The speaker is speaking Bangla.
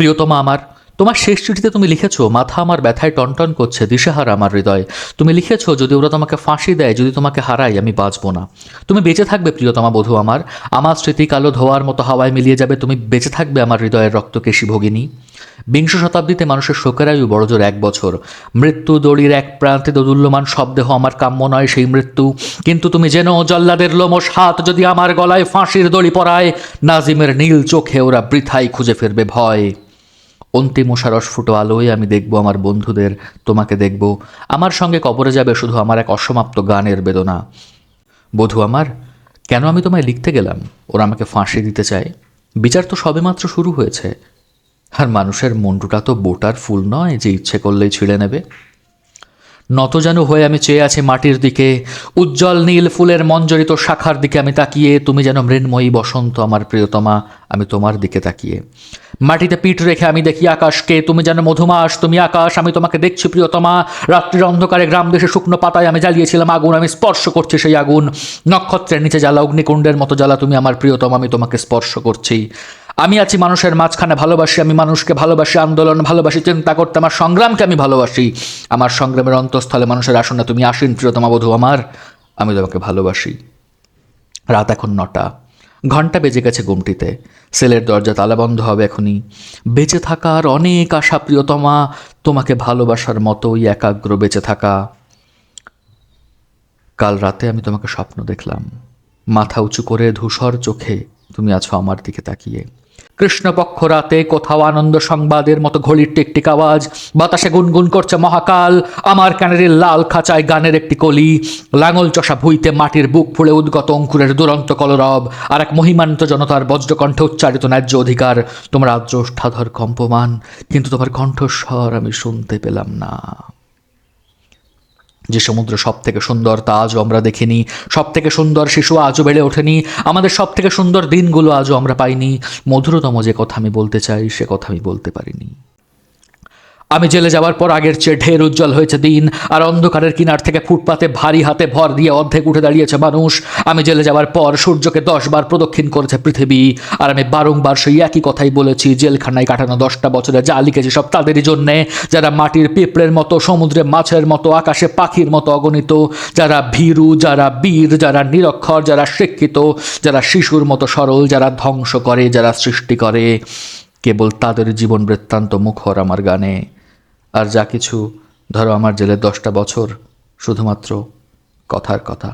প্রিয়তমা আমার, তোমার শেষ চিঠিতে তুমি লিখেছো, মাথা আমার ব্যথায় টনটন করছে, দিশেহারা আমার হৃদয়। তুমি লিখেছো, যদি ওরা তোমাকে ফাঁসি দেয়, যদি তোমাকে হারাই, আমি বাঁচব না। তুমি বেঁচে থাকবে প্রিয়তমা বধূ আমার। আমার স্মৃতি কালো ধোয়ার মতো হাওয়ায় মিলিয়ে যাবে, তুমি বেঁচে থাকবে আমার হৃদয়ের রক্তকেশী ভগিনী। বিংশ শতাব্দীতে মানুষের শোকের আয়ু বড়জোর 1 বছর। মৃত্যু দড়ির এক প্রান্তে দোদুল্যমান শবদেহ আমার কাম্য নয় সেই মৃত্যু। কিন্তু তুমি জেনো, জল্লাদের লোমশ হাত যদি আমার গলায় ফাঁসির দড়ি পরায়, নাজিমের নীল চোখে ওরা বৃথাই খুঁজে ফিরবে ভয়। অন্তিম উষারস ফুটো আলোয় আমি দেখব আমার বন্ধুদের, তোমাকে দেখব। আমার সঙ্গে কবরে যাবে শুধু আমার এক অসমাপ্ত গানের বেদনা। বধূ আমার, কেন আমি তোমায় লিখতে গেলাম? ওরা আমাকে ফাঁসি দিতে চায়। বিচার তো সবেমাত্র শুরু হয়েছে। আর মানুষের মুন্ডুটা তো বোটার ফুল নয় যে ইচ্ছে করলেই ছিঁড়ে নেবে। নতজানু হয়ে আমি চেয়ে আছি মাটির দিকে, উজ্জ্বল নীল ফুলের মঞ্জরিত শাখার দিকে আমি তাকিয়ে। তুমি যেন মৃন্ময়ী বসন্ত আমার প্রিয়তমা, আমি তোমার দিকে তাকিয়ে। মাটিতে পিঠ রেখে আমি দেখি আকাশকে, তুমি যেন মধুমাস, তুমি আকাশ, আমি তোমাকে দেখছি প্রিয়তমা। রাত্রির অন্ধকারে গ্রাম দেশে শুকনো পাতায় আমি জ্বালিয়েছিলাম আগুন, আমি স্পর্শ করছি সেই আগুন। নক্ষত্রের নিচে জ্বালা, অগ্নিকুণ্ডের মতো জ্বালা, তুমি আমার প্রিয়তমা, আমি তোমাকে স্পর্শ করছি। আমি আছি মানুষের মাঝখানে, ভালোবাসি আমি মানুষকে, ভালোবাসি আন্দোলন, ভালোবাসি চিন্তা করতে, আমার সংগ্রামকে আমি ভালোবাসি। আমার সংগ্রামের অন্তঃস্থলে মানুষের আসনে তুমি আসীন প্রিয়তমা বধূ আমার, আমি তোমাকে ভালোবাসি। রাত এখন 9টা, ঘন্টা বেজে গেছে গুমটিতে। সেলের দরজা তালাবন্ধ হবে এখনই। বেঁচে থাকার অনেক আশা প্রিয়তমা, তোমাকে ভালোবাসার মতোই একাগ্র বেঁচে থাকা। কাল রাতে আমি তোমাকে স্বপ্ন দেখলাম, মাথা উঁচু করে ধূসর চোখে তুমি আছো আমার দিকে তাকিয়ে। কৃষ্ণপক্ষ রাতে কোথাও আনন্দ সংবাদের মতো ঘড়ির টিকটিক আওয়াজ, বাতাসে গুনগুন করছে মহাকাল। আমার কানের লাল খাঁচায় গানের একটি কলি, লাঙল চষা ভুইতে মাটির বুক ফুলে উদ্গত অঙ্কুরের দুরন্ত কলরব, আর এক মহিমান্বিত জনতার বজ্রকণ্ঠে উচ্চারিত ন্যায্য অধিকার। তোমার আদ্রষ্ঠাধর কম্পমান, কিন্তু তোমার কণ্ঠস্বর আমি শুনতে পেলাম না। যে সমুদ্র সব থেকে সুন্দর তা আজও আমরা দেখিনি, সব থেকে সুন্দর শিশু আজও বেড়ে ওঠেনি, আমাদের সব থেকে সুন্দর দিনগুলো আজও আমরা পাইনি। মধুরতম যে কথা আমি বলতে চাই, সে কথা আমি বলতে পারিনি। আমি জেলে যাওয়ার পর আগের চেয়ে ঢের উজ্জ্বল হয়েছে দিন, আর অন্ধকারের কিনার থেকে ফুটপাতে ভারী হাতে ভর দিয়ে অর্ধেক উঠে দাঁড়িয়েছে মানুষ। আমি জেলে যাওয়ার পর সূর্যকে 10 বার প্রদক্ষিণ করেছে পৃথিবী, আর আমি বারংবার সেই একই কথাই বলেছি। জেলখানায় কাটানো 10টা বছরে যা লিখেছি সব তাদেরই জন্যে, যারা মাটির পিঁপড়ের মতো, সমুদ্রে মাছের মতো, আকাশে পাখির মতো অগণিত, যারা ভীরু, যারা বীর, যারা নিরক্ষর, যারা শিক্ষিত, যারা শিশুর মতো সরল, যারা ধ্বংস করে, যারা সৃষ্টি করে। কেবল তাদের জীবন বৃত্তান্ত মুখর আমার গানে। আর যা কিছু, ধরো আমার জেলের 10টা বছর শুধুমাত্র কথার কথা।